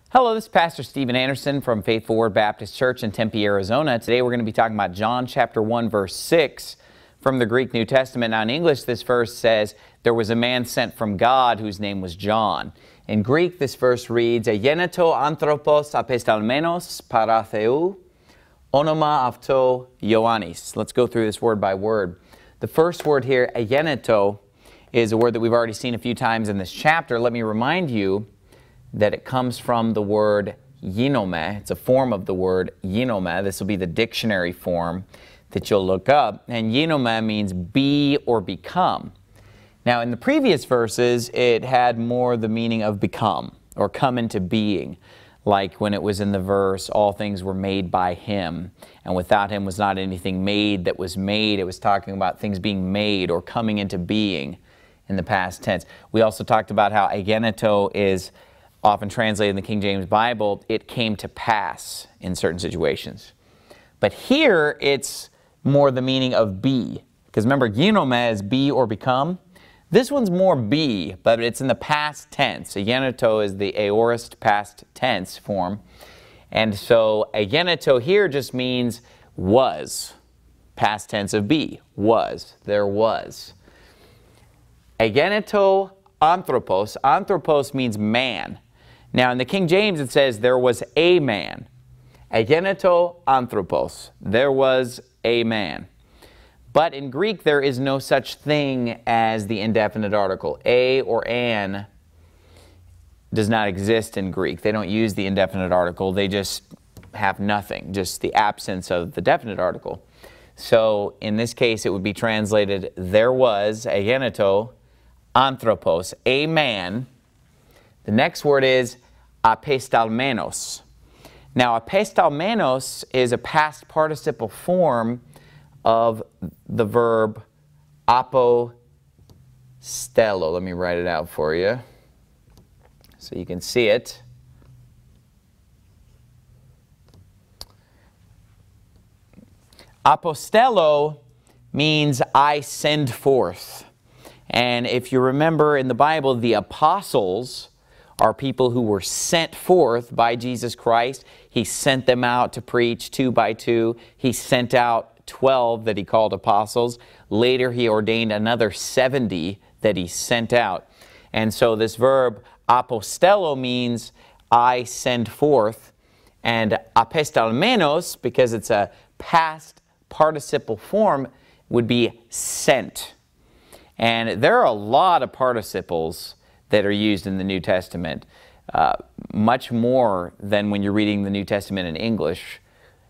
Hello, this is Pastor Stephen Anderson from Faithful Word Baptist Church in Tempe, Arizona. Today we're going to be talking about John chapter 1, verse 6 from the Greek New Testament. Now in English, this verse says, there was a man sent from God whose name was John. In Greek, this verse reads, Egeneto anthropos apestalmenos para theou, onoma avto Ioannis. Let's go through this word by word. The first word here, egeneto, is a word that we've already seen a few times in this chapter. Let me remind you that it comes from the word ginome. It's a form of the word ginome. This will be the dictionary form that you'll look up. And ginome means be or become. Now in the previous verses, it had more the meaning of become or come into being. Like when it was in the verse, all things were made by Him, and without Him was not anything made that was made. It was talking about things being made or coming into being in the past tense. We also talked about how egeneto is often translated in the King James Bible, it came to pass in certain situations. But here, it's more the meaning of be. Because remember, ginome is be or become. This one's more be, but it's in the past tense. Egeneto is the aorist past tense form. And so, egeneto here just means was. Past tense of be, was, there was. Egeneto anthropos. Anthropos means man. Now in the King James it says there was a man. Egeneto anthropos. There was a man. But in Greek there is no such thing as the indefinite article. A or an does not exist in Greek. They don't use the indefinite article. They just have nothing, just the absence of the definite article. So in this case it would be translated there was, egeneto anthropos, a man. The next word is apestalmenos. Now, apestalmenos is a past participle form of the verb apostello. Let me write it out for you so you can see it. Apostello means I send forth. And if you remember in the Bible, the apostles are people who were sent forth by Jesus Christ. He sent them out to preach 2 by 2. He sent out 12 that He called apostles. Later He ordained another 70 that He sent out. And so this verb apostello means I send forth. And apestalmenos, because it's a past participle form, would be sent. And there are a lot of participles that are used in the New Testament, much more than when you're reading the New Testament in English.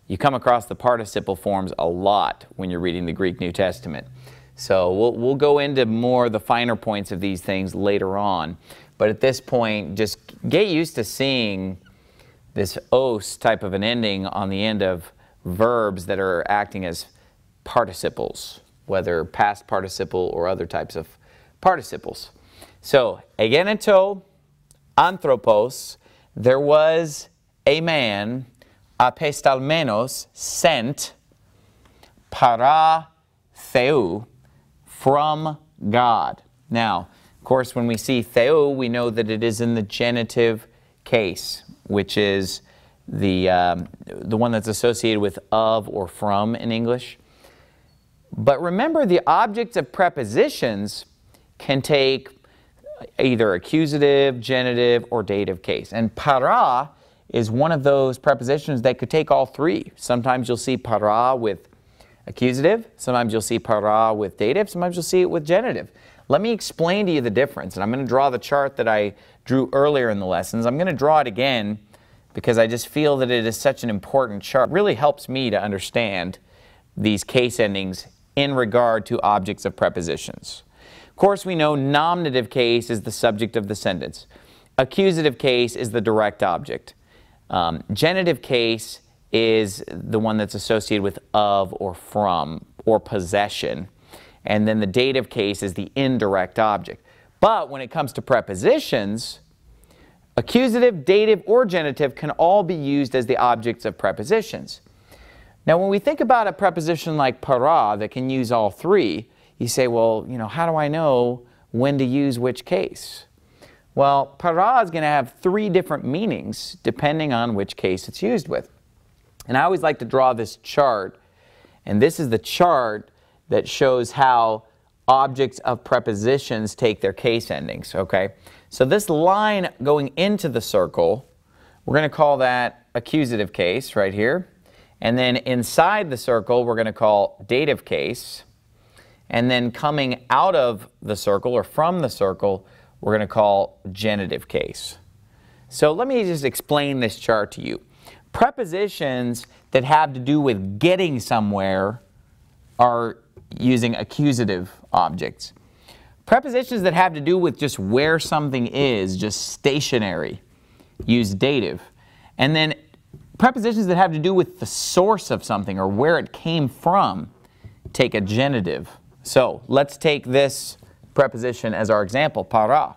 You come across the participle forms a lot when you're reading the Greek New Testament. So we'll go into more of the finer points of these things later on. But at this point, just get used to seeing this os type of an ending on the end of verbs that are acting as participles, whether past participle or other types of participles. So, egeneto anthropos, there was a man, apestalmenos, sent, para theou, from God. Now, of course, when we see theou, we know that it is in the genitive case, which is the one that's associated with of or from in English. But remember, the objects of prepositions can take either accusative, genitive, or dative case. And para is one of those prepositions that could take all three. Sometimes you'll see para with accusative, sometimes you'll see para with dative, sometimes you'll see it with genitive. Let me explain to you the difference, and I'm going to draw the chart that I drew earlier in the lessons. I'm going to draw it again because I just feel that it is such an important chart. It really helps me to understand these case endings in regard to objects of prepositions. Of course, we know nominative case is the subject of the sentence. Accusative case is the direct object. Genitive case is the one that's associated with of or from or possession. And then the dative case is the indirect object. But when it comes to prepositions, accusative, dative, or genitive can all be used as the objects of prepositions. Now, when we think about a preposition like para that can use all three, you say, well, how do I know when to use which case? Well, para is going to have three different meanings depending on which case it's used with. And I always like to draw this chart, and this is the chart that shows how objects of prepositions take their case endings, okay? So this line going into the circle, we're going to call that accusative case right here. And then inside the circle, we're going to call dative case. And then coming out of the circle or from the circle, we're going to call genitive case. So let me just explain this chart to you. Prepositions that have to do with getting somewhere are using accusative objects. Prepositions that have to do with just where something is, just stationary, use dative. And then prepositions that have to do with the source of something or where it came from take a genitive. So let's take this preposition as our example, para.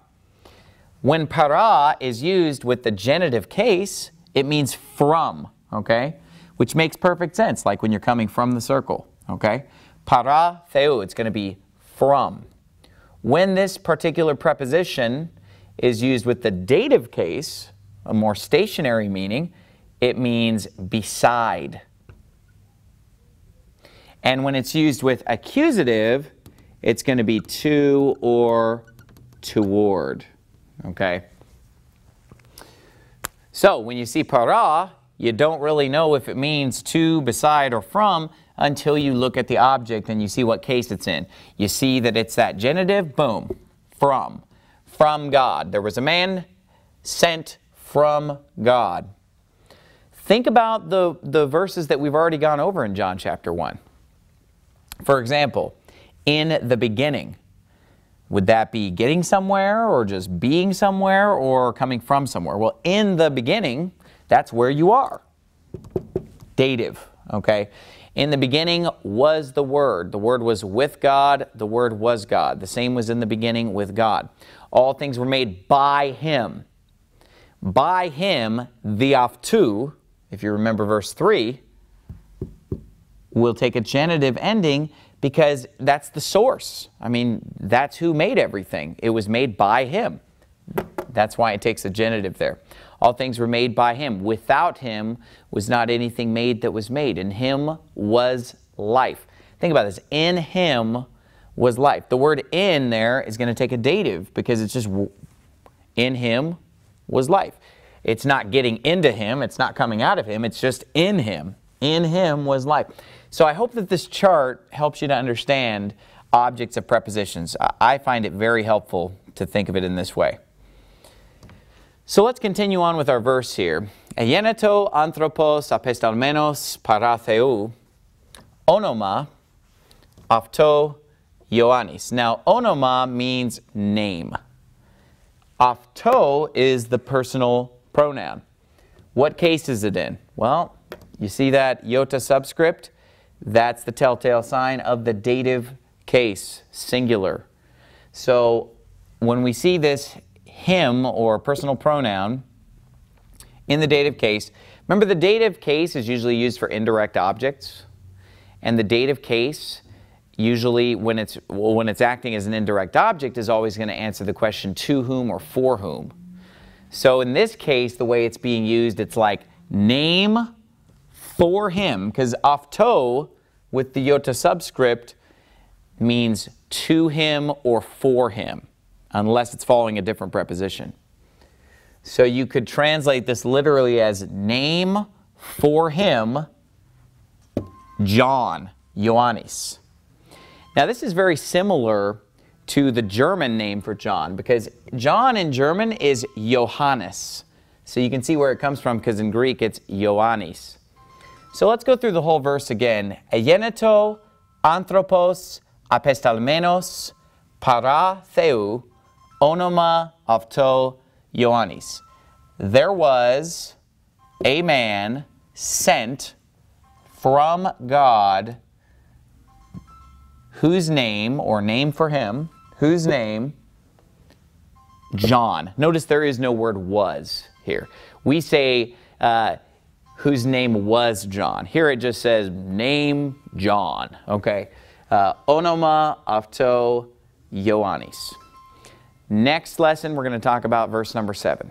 When para is used with the genitive case, it means from, okay? Which makes perfect sense, like when you're coming from the circle, okay? Para theou, it's going to be from. When this particular preposition is used with the dative case, a more stationary meaning, it means beside. And when it's used with accusative, it's going to be to or toward, okay? So when you see para, you don't really know if it means to, beside, or from until you look at the object and you see what case it's in. You see that it's that genitive, boom, from God. There was a man sent from God. Think about the verses that we've already gone over in John chapter 1. For example, in the beginning. Would that be getting somewhere or just being somewhere or coming from somewhere? Well, in the beginning, that's where you are. Dative, okay? In the beginning was the Word. The Word was with God. The Word was God. The same was in the beginning with God. All things were made by Him. By Him, the aftu, if you remember verse 3, will take a genitive ending because that's the source. I mean, that's who made everything. It was made by Him. That's why it takes a genitive there. All things were made by Him. Without Him was not anything made that was made. In Him was life. Think about this. In Him was life. The word in there is going to take a dative because it's just in Him was life. It's not getting into Him. It's not coming out of Him. It's just in Him. In Him was life. So I hope that this chart helps you to understand objects of prepositions. I find it very helpful to think of it in this way. So let's continue on with our verse here. Egeneto anthropos apestalmenos para theou, onoma afto Ioannis. Now, onoma means name. Afto is the personal pronoun. What case is it in? Well, you see that iota subscript? That's the telltale sign of the dative case, singular. So when we see this him or personal pronoun in the dative case, remember the dative case is usually used for indirect objects, and the dative case usually when it's acting as an indirect object is always going to answer the question to whom or for whom. So in this case, the way it's being used, it's like name for him, because afto with the iota subscript means to him or for him, unless it's following a different preposition. So you could translate this literally as name for him, John, Ioannis. Now this is very similar to the German name for John, because John in German is Johannes. So you can see where it comes from, because in Greek it's Ioannis. So let's go through the whole verse again. Egeneto anthropos apestalmenos para theou, onoma afto Ioannis. There was a man sent from God, whose name, or name for him, whose name, John. Notice there is no word was here. We say whose name was John. Here it just says name John, okay? Onoma afto Ioannis. Next lesson, we're going to talk about verse number 7.